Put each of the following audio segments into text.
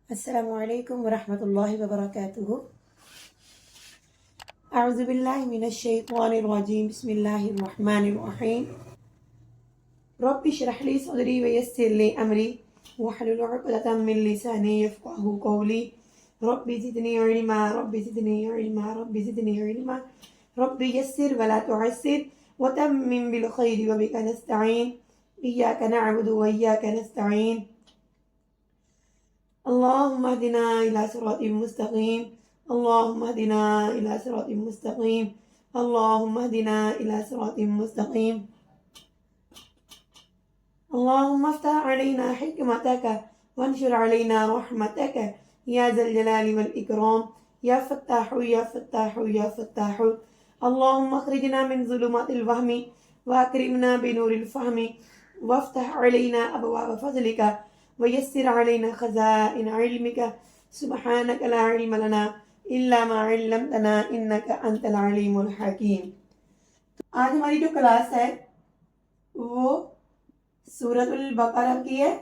السلام علیکم ورحمۃ اللہ وبرکاتہ۔ اعوذ باللہ من الشیطان الرجیم، بسم اللہ الرحمن الرحیم۔ رب اشرح لی صدری ویسر لی امری واحلل عقدۃ من لسانی یفقهوا قولی۔ رب زدنی علما رب زدنی علما رب زدنی علما رب یسر ولا تعسر وتمم بالخیر وبک نستعین ایاک نعبد وایاک نستعین۔ اللهم اهدنا إلى صراط مستقيم اللهم اهدنا إلى صراط مستقيم اللهم اهدنا إلى صراط مستقيم اللهم افتح علينا حكمتك وانشر علينا رحمتك يا ذا الجلال والإكرام يا فتاح يا فتاح يا فتاح۔ اللهم اخرجنا من ظلمات الوهم واكرمنا بنور الفهم وافتح علينا أبواب فضلك ويسر علينا خزائن علمك سبحانك لا علم لنا إلا ما علمتنا إنك أنت العليم الحكيم۔ آج ہماری جو کلاس ہے وہ سورۃ البقرہ کی ہے۔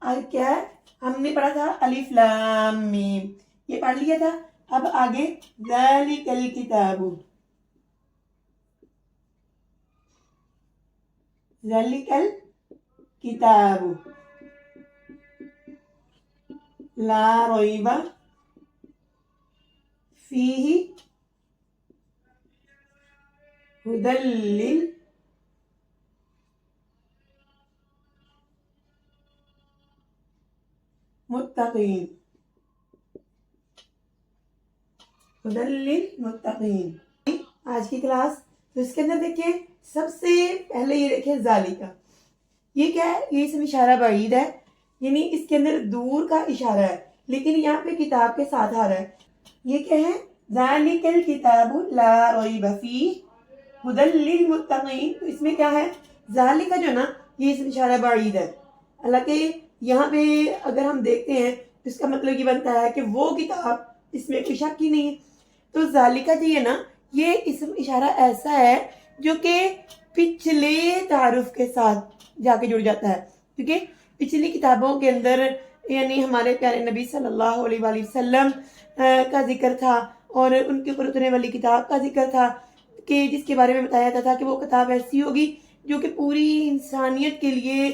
آج کیا ہے؟ ہم نے پڑھا تھا الف لام میم، یہ پڑھ لیا تھا۔ اب آگے ذالک الکتاب، ذالک الکتاب لا ریب فیہ ہدی للمتقین، ہدی للمتقین۔ آج کی کلاس تو اس کے اندر دیکھیں، سب سے پہلے یہ دیکھیں ذالک، یہ کیا ہے؟ یہ اسم اشارہ بعید ہے، یعنی اس کے اندر دور کا اشارہ ہے، لیکن یہاں پہ کتاب کے ساتھ آ رہا ہے۔ یہ کیا ہے؟ ذالک الکتاب لا ریب فیہ ہدی للمتقین۔ تو اس میں کیا ہے؟ ذالک جو نا، یہ اسم اشارہ بعید ہے، حالانکہ یہاں پہ اگر ہم دیکھتے ہیں تو اس کا مطلب یہ بنتا ہے کہ وہ کتاب، اس میں کوئی شک ہی نہیں ہے۔ تو ذالک جو ہے نا، یہ اسم اشارہ ایسا ہے جو کہ پچھلے تعارف کے ساتھ جا کے جڑ جاتا ہے، کیونکہ پچھلی کتابوں کے اندر یعنی ہمارے پیارے نبی صلی اللہ علیہ وآلہ وسلم کا ذکر تھا، اور ان کے اوپر اترنے والی کتاب کا ذکر تھا، کہ جس کے بارے میں بتایا جاتا تھا کہ وہ کتاب ایسی ہوگی جو کہ پوری انسانیت کے لیے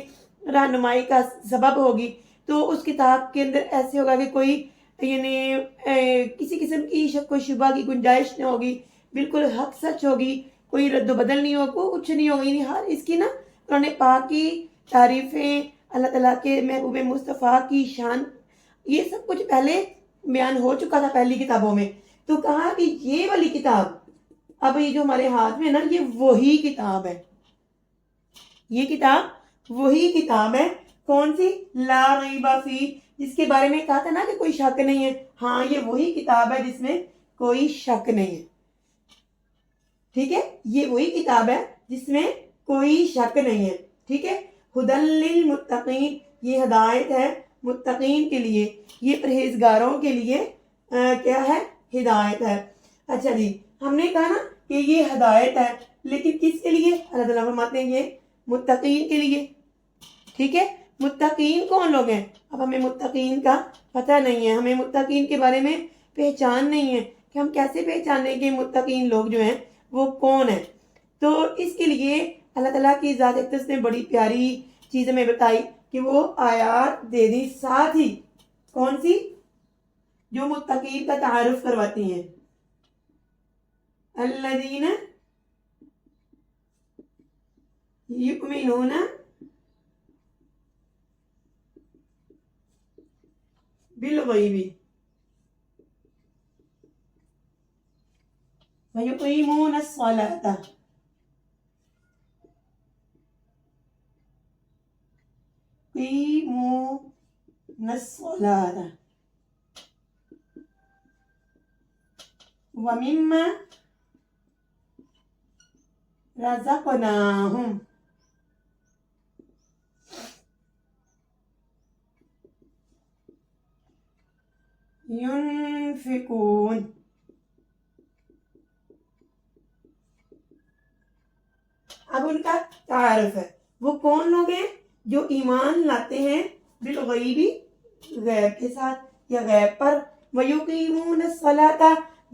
رہنمائی کا سبب ہوگی۔ تو اس کتاب کے اندر ایسے ہوگا کہ کوئی یعنی کسی قسم کی شک و شبہ کی گنجائش نہ ہوگی، بالکل حق سچ ہوگی، کوئی رد و بدل نہیں ہوگا، کچھ نہیں ہوگا، یعنی ہر اس کی نا قرآن پاک کی تعریفیں، اللہ تعالیٰ کے محبوب مصطفیٰ کی شان، یہ سب کچھ پہلے بیان ہو چکا تھا پہلی کتابوں میں۔ تو کہا کہ یہ والی کتاب، اب یہ جو ہمارے ہاتھ میں نا، یہ وہی کتاب ہے، یہ کتاب وہی کتاب ہے۔ کون سی؟ لا ریب فیہ، جس کے بارے میں کہا تھا نا کہ کوئی شک نہیں ہے۔ ہاں، یہ وہی کتاب ہے جس میں کوئی شک نہیں ہے، ٹھیک ہے؟ یہ وہی کتاب ہے جس میں کوئی شک نہیں ہے، ٹھیک ہے؟ ہدی للمتقین، یہ ہدایت ہے متقین کے لیے، یہ پرہیزگاروں کے لیے کیا ہے؟ ہدایت ہے۔ اچھا جی، ہم نے کہا نا کہ یہ ہدایت ہے، لیکن کس کے لیے؟ اللہ تعالیٰ فرماتے ہیں یہ متقین کے لیے، ٹھیک ہے؟ متقین کون لوگ ہیں؟ اب ہمیں متقین کا پتہ نہیں ہے، ہمیں متقین کے بارے میں پہچان نہیں ہے کہ ہم کیسے پہچانیں کہ متقین لوگ جو ہیں وہ کون ہیں۔ تو اس کے لیے اللہ تعالیٰ کی ذات اقدس نے بڑی پیاری چیز ہمیں بتائی کہ وہ آیات دے دی، ساتھ ہی کون سی؟ جو متقین کا تعارف کرواتی ہیں، الذین یؤمنون بالغیب ویقیمون الصلاۃ یقیمون الصلاۃ ومما رزقناہم ينفقون۔ اب ان کا تعارف ہے، وہ کون لوگ ہیں جو ایمان لاتے ہیں بالغیبی غیب کے ساتھ یا غیب پر، ویقیمون الصلاۃ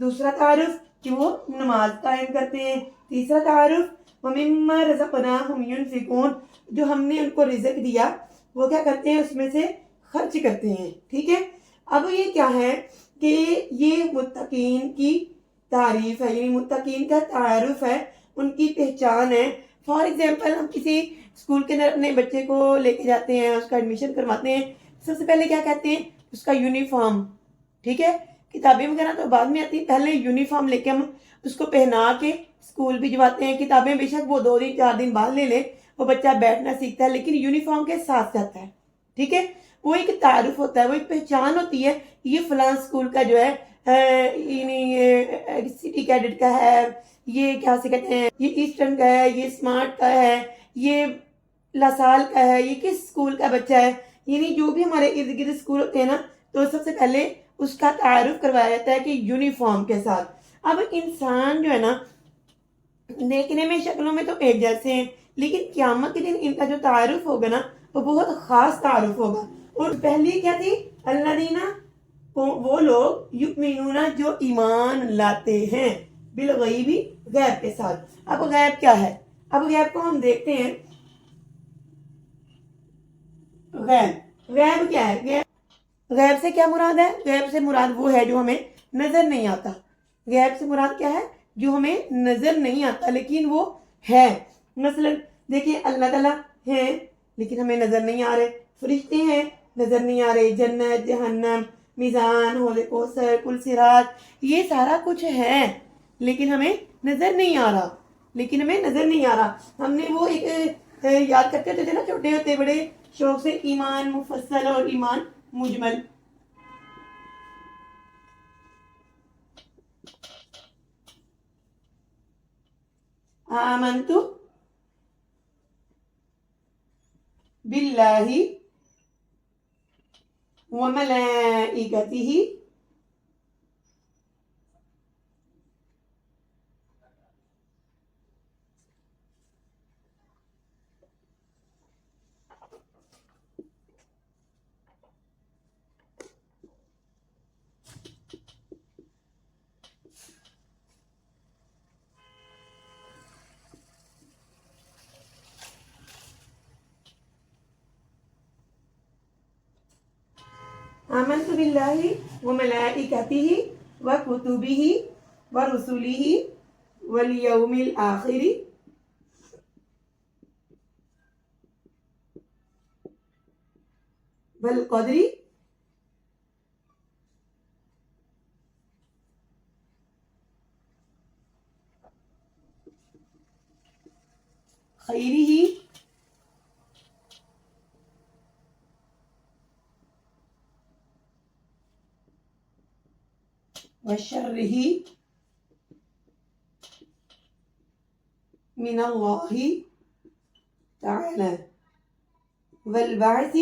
دوسرا تعارف کہ وہ نماز قائم کرتے ہیں، تیسرا تعارف ومما رزقناہم ینفقون جو ہم نے ان کو رزق دیا وہ کیا کرتے ہیں اس میں سے خرچ کرتے ہیں، ٹھیک ہے۔ اب یہ کیا ہے کہ یہ متقین کی تعریف ہے، یعنی متقین کا تعارف ہے، ان کی پہچان ہے۔ فار ایگزامپل ہم کسی اسکول کے اندر اپنے بچے کو لے کے جاتے ہیں، اس کا ایڈمیشن کرواتے ہیں، سب سے پہلے کیا کہتے ہیں اس کا یونیفارم، ٹھیک ہے، کتابیں وغیرہ تو بعد میں آتی ہیں، پہلے یونیفارم لے کے ہم اس کو پہنا کے اسکول بھجواتے ہیں۔ کتابیں بے شک وہ 2 دن 4 دن بعد لے لے، وہ بچہ بیٹھنا سیکھتا ہے لیکن یونیفارم کے ساتھ جاتا ہے، ٹھیک ہے، وہ ایک تعارف ہوتا ہے، وہ ایک پہچان ہوتی ہے، یہ فلاں اسکول کا جو ہے سٹی کیڈٹ کا ہے، یہ کیا سے کہتے ہیں یہ ایسٹرن کا ہے، یہ اسمارٹ کا ہے، یہ لاسال کا ہے، یہ کس اسکول کا بچہ ہے، یعنی جو بھی ہمارے ارد گرد اسکول ہوتے ہیں نا تو سب سے پہلے اس کا تعارف کروایا جاتا ہے کہ یونیفارم کے ساتھ۔ اب انسان جو ہے نا دیکھنے میں شکلوں میں تو ایک جیسے ہیں لیکن قیامت کے دن ان کا جو تعارف ہوگا نا وہ بہت خاص تعارف ہوگا۔ اور پہلی کیا تھی الذین، وہ لوگ یؤمنون جو ایمان لاتے ہیں، بالغیبی غیب کے ساتھ۔ اب غیب کیا ہے؟ اب غیب کو ہم دیکھتے ہیں۔ غیب کیا ہے؟ غیب سے کیا مراد ہے؟ غیب سے مراد وہ ہے جو ہمیں نظر نہیں آتا۔ غیب سے مراد کیا ہے؟ جو ہمیں نظر نہیں آتا لیکن وہ ہے۔ مثلا دیکھیں اللہ تعالیٰ ہیں لیکن ہمیں نظر نہیں آ رہے، فرشتے ہیں نظر نہیں آ رہے، جنت، جہنم، میزان، حوض کوثر، پل صراط، یہ سارا کچھ ہے لیکن ہمیں نظر نہیں آ رہا۔ ہم نے وہ ایک یاد کرتے ہوتے تھے نا چھوٹے ہوتے بڑے شوق سے، ایمان مفصل اور ایمان مجمل۔ آمنت باللہ وملائکتہ آمنت باللہ وملائکتہ وکتبہ ورسلہ والیوم الآخر والقدر خیرہ وشرہ من اللہ تعالی والبعث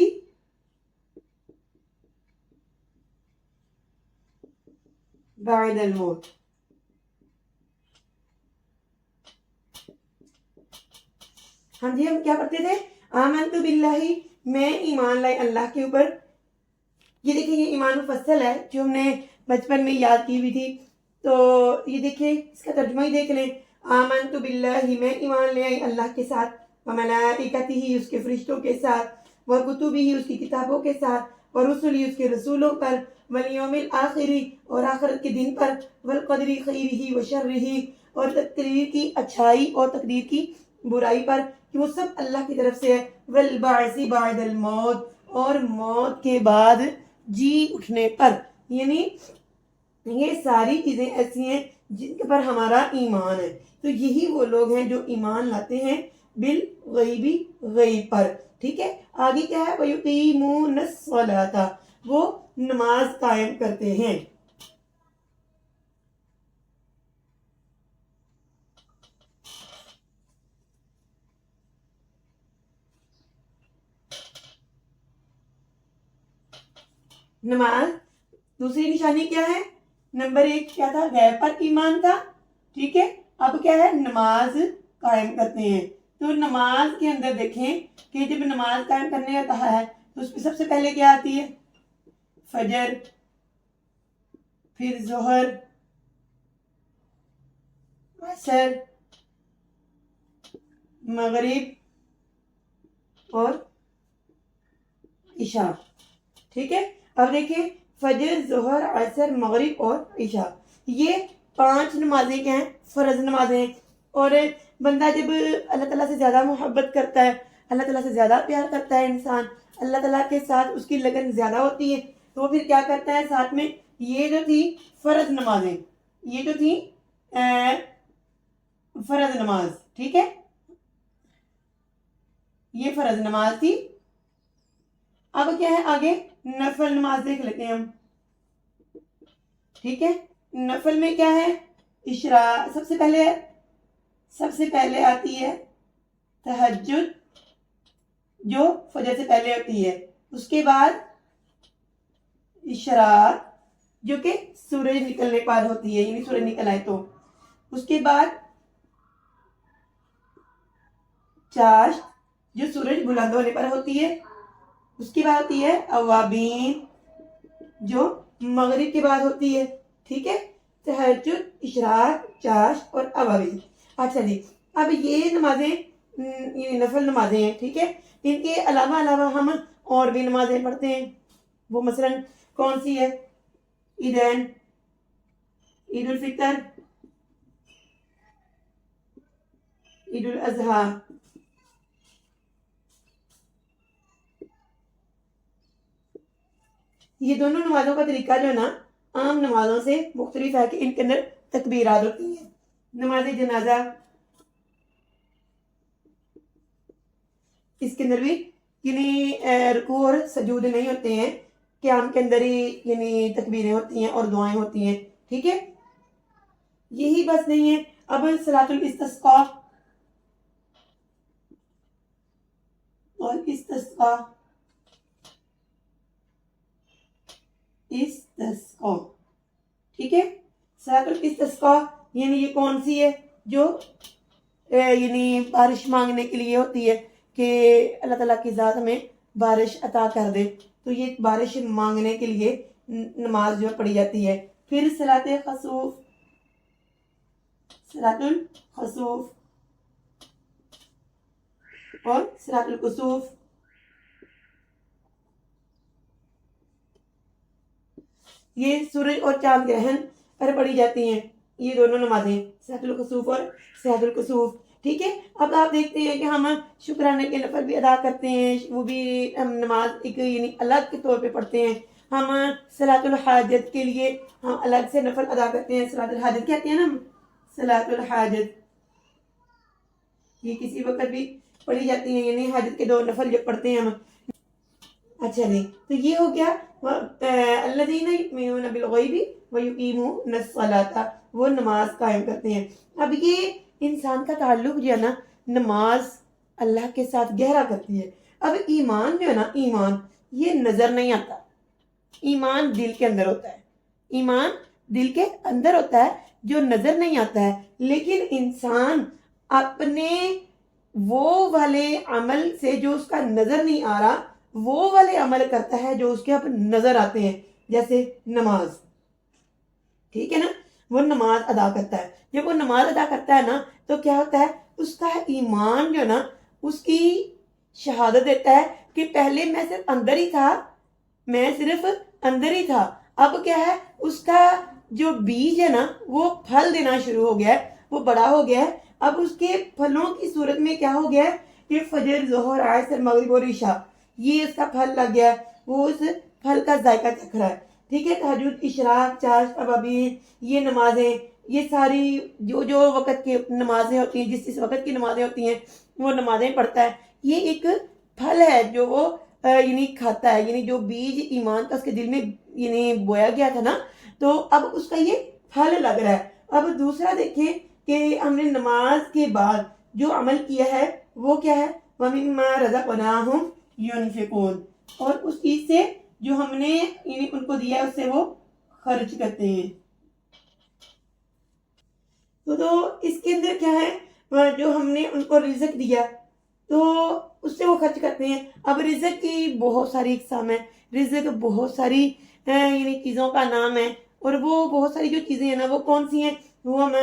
بعد الموت۔ ہاں جی، ہم کیا پڑھتے تھے؟ آمنت باللہ، میں ایمان لائے اللہ کے اوپر۔ یہ دیکھیں یہ ایمان مفصل ہے جو ہم نے بچپن میں یاد کی ہوئی تھی، تو یہ دیکھیں اس کا ترجمہ ہی دیکھ لیں۔ آمنت باللہ، میں ایمان لے آئی اللہ کے ساتھ، وملائکتہ، اس کے فرشتوں کے ساتھ، وکتبہ، اس کی کتابوں کے ساتھ، ورسلہ، اس کے رسولوں پر، والیوم الآخر، اور آخرت کے دن پر، والقدر خیرہ وشرہ، اور تقدیر کی اچھائی اور تقدیر کی برائی پر کہ وہ سب اللہ کی طرف سے ہے، والبعث بعد الموت، اور موت کے بعد جی اٹھنے پر، یعنی یہ ساری چیزیں ایسی ہیں جن کے پر ہمارا ایمان ہے۔ تو یہی وہ لوگ ہیں جو ایمان لاتے ہیں بالغیبی، غیب پر، ٹھیک ہے۔ آگے کیا ہے؟ وَيُقِيمُونَ الصَّلَاةَ، وہ نماز قائم کرتے ہیں۔ نماز دوسری نشانی کیا ہے؟ نمبر 1 کیا تھا؟ غیب پر ایمان تھا، ٹھیک ہے۔ اب کیا ہے؟ نماز قائم کرتے ہیں۔ تو نماز کے اندر دیکھیں کہ جب نماز قائم کرنے کا کہا ہے تو اس میں سب سے پہلے کیا آتی ہے؟ فجر، پھر ظہر، عصر، مغرب اور عشاء. ٹھیک ہے. اب دیکھیں فجر، ظہر، عصر، مغرب اور عشاء، یہ 5 نمازیں کیا ہیں؟ فرض نمازیں ہیں. اور بندہ جب اللہ تعالیٰ سے زیادہ محبت کرتا ہے، اللہ تعالیٰ سے زیادہ پیار کرتا ہے انسان، اللہ تعالیٰ کے ساتھ اس کی لگن زیادہ ہوتی ہے، تو وہ پھر کیا کرتا ہے؟ ساتھ میں یہ جو تھی فرض نمازیں، یہ جو تھی فرض نماز، ٹھیک ہے، یہ فرض نماز تھی. اب کیا ہے آگے؟ نفل نماز دیکھ لیتے ہیں ہم. ٹھیک ہے. نفل میں کیا ہے؟ اشراق، سب سے پہلے آتی ہے تہجد جو فجر سے پہلے ہوتی ہے. اس کے بعد اشراق جو کہ سورج نکلنے پر ہوتی ہے، یعنی سورج نکل آئے تو. اس کے بعد چاشت جو سورج بلند ہونے پر ہوتی ہے. اس کے بعد ہوتی ہے اوابین جو مغرب کے بعد ہوتی ہے. ٹھیک ہے. تہجد، اشراق، چاشت اور اوابین. اچھا جی، اب یہ نمازیں یہ نفل نمازیں ہیں. ٹھیک ہے. ان کے علاوہ ہم اور بھی نمازیں پڑھتے ہیں. وہ مثلا کون سی ہے؟ عیدین، عید الفطر، عید الاضحیٰ. یہ دونوں نمازوں کا طریقہ جو ہے نا عام نمازوں سے مختلف ہے کہ ان کے اندر تکبیرات ہوتی ہیں. نماز جنازہ، اس کے اندر بھی یعنی رکوع اور سجود نہیں ہوتے ہیں، قیام کے اندر ہی یعنی تکبیریں ہوتی ہیں اور دعائیں ہوتی ہیں. ٹھیک ہے. یہی بس نہیں ہے، اب صلاۃ الاستسقاء اور استسقاء ٹھیک ہے. صلاۃ الاستسقاء یعنی یہ کون سی ہے؟ جو یعنی بارش مانگنے کے لیے ہوتی ہے کہ اللہ تعالیٰ کی ذات ہمیں بارش عطا کر دے، تو یہ بارش مانگنے کے لیے نماز جو پڑھی جاتی ہے. پھر صلاۃ الخسوف اور صلاۃ الکسوف. یہ سورج اور چاند گرہن پر پڑھی جاتی ہیں یہ دونوں نمازیں، صلاۃ الخسوف اور صلاۃ الکسوف. ٹھیک ہے. اب آپ دیکھتے ہیں کہ ہم شکرانے کے نفل بھی ادا کرتے ہیں، وہ بھی ہم نماز ایک یعنی الگ کے طور پہ پڑھتے ہیں. ہم صلاۃ الحاجت کے لیے ہم الگ سے نفل ادا کرتے ہیں. صلاۃ الحاجت کہتے ہیں نا ہم، صلاۃ الحاجت یہ کسی وقت بھی پڑھی جاتی ہیں، یعنی حاجت کے 2 نفل جو پڑھتے ہیں ہم. اچھا جی، تو یہ ہو گیا الذین یؤمنون بالغیب ویقیمون الصلاۃ، وہ نماز قائم کرتے ہیں. اب یہ انسان کا تعلق جو ہے نا نماز اللہ کے ساتھ گہرا کرتی ہے. اب ایمان جو ہے نا، ایمان یہ نظر نہیں آتا، ایمان دل کے اندر ہوتا ہے. ایمان دل کے اندر ہوتا ہے جو نظر نہیں آتا ہے. لیکن انسان اپنے وہ والے عمل سے جو اس کا نظر نہیں آ رہا، وہ والے عمل کرتا ہے جو اس کے نظر آتے ہیں، جیسے نماز. ٹھیک ہے نا. وہ نماز ادا کرتا ہے. جب وہ نماز ادا کرتا ہے نا تو کیا ہوتا ہے؟ اس کا ایمان جو نا اس کی شہادت دیتا ہے کہ پہلے میں صرف اندر ہی تھا، اب کیا ہے؟ اس کا جو بیج ہے نا وہ پھل دینا شروع ہو گیا ہے، وہ بڑا ہو گیا ہے. اب اس کے پھلوں کی صورت میں کیا ہو گیا ہے کہ فجر، ظہر، عصر، مغرب اور عشاء یہ اس کا پھل لگ گیا ہے، وہ اس پھل کا ذائقہ چکھ رہا ہے. ٹھیک ہے. تہجد، اشراق، چاشت، اوابین یہ نمازیں، یہ ساری جو وقت کی نمازیں ہوتی ہیں، جس وقت کی نمازیں ہوتی ہیں وہ نمازیں پڑھتا ہے. یہ ایک پھل ہے جو وہ یعنی کھاتا ہے، یعنی جو بیج ایمان کا اس کے دل میں یعنی بویا گیا تھا نا، تو اب اس کا یہ پھل لگ رہا ہے. اب دوسرا دیکھیں کہ ہم نے نماز کے بعد جو عمل کیا ہے وہ کیا ہے؟ وَمِمَّا رَزَقْنَاهُمْ يُنْفِقُونَ، اور اس چیز سے جو ہم نے یعنی ان کو دیا اس سے وہ خرچ کرتے ہیں. تو اس کے اندر کیا ہے؟ جو ہم نے ان کو رزق دیا، تو اس سے وہ خرچ کرتے ہیں. اب رزق کی بہت ساری اقسام ہیں. رزق بہت ساری یعنی چیزوں کا نام ہے, اور وہ بہت ساری جو چیزیں ہیں نا وہ کون سی ہیں وہ ہم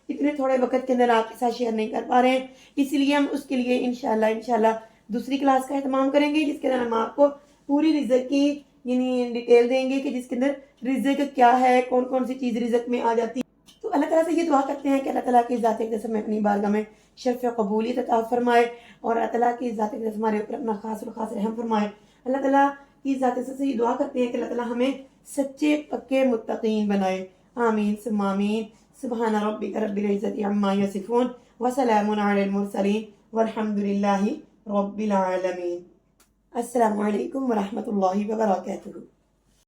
اتنے تھوڑے وقت کے اندر آپ کے ساتھ شیئر نہیں کر پا رہے ہیں. اسی لیے ہم اس کے لیے انشاءاللہ دوسری کلاس کا اہتمام کریں گے, جس کے اندر ہم آپ کو پوری رزق کی یعنی ڈیٹیل دیں گے کہ جس کے اندر رزق کیا ہے, کون کون سی چیز رزق میں آ جاتی ہے. تو اللہ تعالیٰ سے یہ دعا کرتے ہیں کہ اللہ تعالیٰ کی ذات اقدس میں اپنی بارگاہ میں شرف قبولیت عطا فرمائے, اور اللہ تعالیٰ کی ذات اقدس ہمارے اوپر اپنا خاص اور خاص رحم فرمائے. اللہ تعالیٰ کی ذات اقدس سے یہ دعا کرتے ہیں کہ اللہ تعالیٰ ہمیں سچے پکے متقین بنائے. آمین ثم آمین. سبحان ربک رب العزت عما یصفون وسلام علی المرسلین والحمد للہ رب العالمین. السلام علیکم ورحمۃ اللہ وبرکاتہ.